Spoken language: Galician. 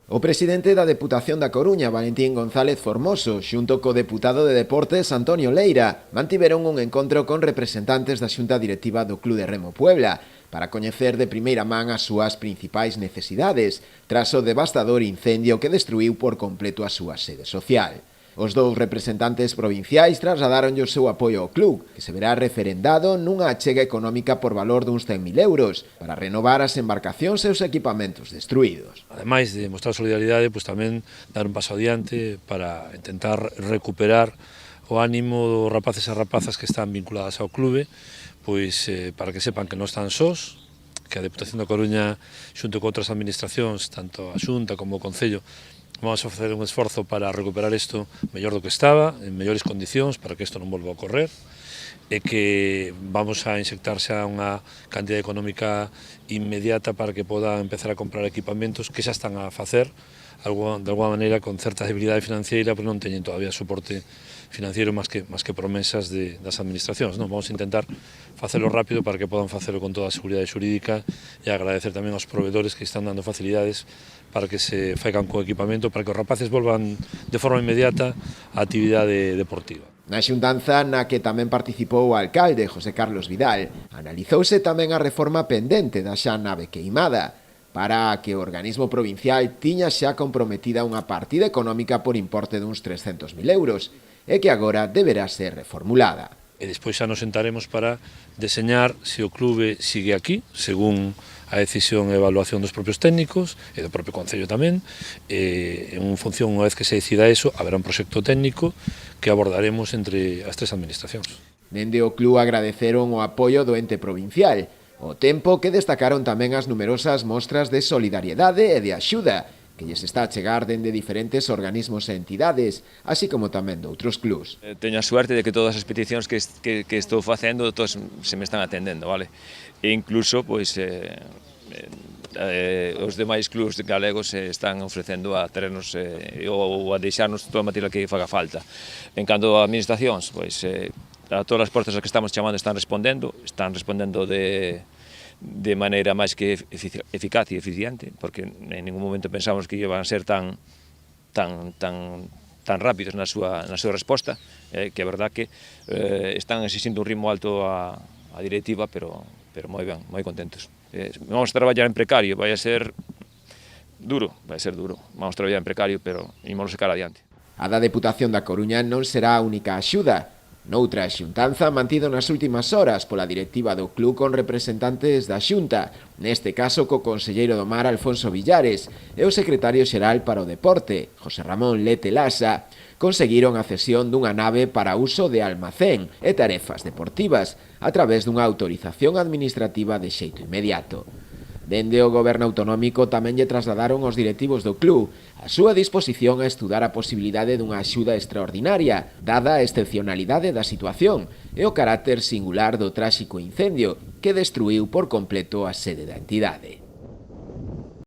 O presidente da Deputación da Coruña, Valentín González Formoso, xunto co deputado de Deportes, Antonio Leira, mantiveron un encontro con representantes da xunta directiva do Club de Remo Puebla para coñecer de primeira man as súas principais necesidades tras o devastador incendio que destruiu por completo a súa sede social. Os dous representantes provinciais trasladaronlle o seu apoio ao club, que se verá referendado nunha achega económica por valor duns 100.000 euros para renovar as embarcacións e os equipamentos destruídos. Ademais de mostrar solidaridade, tamén dar un paso adiante para intentar recuperar o ánimo dos rapaces e rapazas que están vinculadas ao clube, para que sepan que non están sós, que a Deputación da Coruña, xunto con outras administracións, tanto a Xunta como o Concello, vamos a facer un esforzo para recuperar isto mellor do que estaba, en mellores condicións, para que isto non volva a ocorrer, e que vamos a inyectar xa unha cantidad económica inmediata para que poda empezar a comprar equipamentos que xa están a facer, de alguma maneira con certa debilidade financiera, pero non teñen todavía soporte financiero máis que promesas das administracións. Vamos a intentar facelo rápido para que podan facelo con toda a seguridade xurídica e agradecer tamén aos proveedores que están dando facilidades para que se faigan co equipamento, para que os rapaces volvan de forma inmediata á actividade deportiva. Na xuntanza na que tamén participou o alcalde José Carlos Vidal, analizouse tamén a reforma pendente da xa nave queimada, para que o organismo provincial tiña xa comprometida unha partida económica por importe duns 300.000 euros e que agora deberá ser reformulada. E despois xa nos sentaremos para deseñar se o clube sigue aquí, según a decisión e evaluación dos propios técnicos e do propio Concello tamén. En función, unha vez que se decida eso, haberá un proxecto técnico que abordaremos entre as tres administracións. Dende o club agradeceron o apoio do ente provincial, o tempo que destacaron tamén as numerosas mostras de solidariedade e de axuda que lles está a chegar dende diferentes organismos e entidades, así como tamén de outros clubs. Teño a suerte de que todas as peticións que estou facendo, todos se me están atendendo, vale? E incluso, os demais clubs galegos están ofrecendo a terrenos ou a deixarnos toda a material que faga falta. En canto a administracións, a todas as portas que estamos chamando están respondendo de maneira máis que eficaz e eficiente, porque en ningún momento pensamos que iban a ser tan rápidos na súa resposta, que é verdad que están exigindo un ritmo alto a directiva, pero moi ben, moi contentos. Vamos a traballar en precario, vai ser duro, vamos a traballar en precario, pero imos sacar adiante. A da Deputación da Coruña non será a única axuda. Noutra xuntanza mantido nas últimas horas pola directiva do club con representantes da xunta, neste caso co conselleiro do Mar Alfonso Villares e o secretario xeral para o deporte, José Ramón Lete Lasa, conseguiron a cesión dunha nave para uso de almacén e tarefas deportivas a través dunha autorización administrativa de xeito inmediato. Dende o goberno autonómico tamén lle trasladaron aos directivos do club a súa disposición a estudar a posibilidade dunha axuda extraordinaria, dada a excepcionalidade da situación e o carácter singular do tráxico incendio que destruiu por completo a sede da entidade.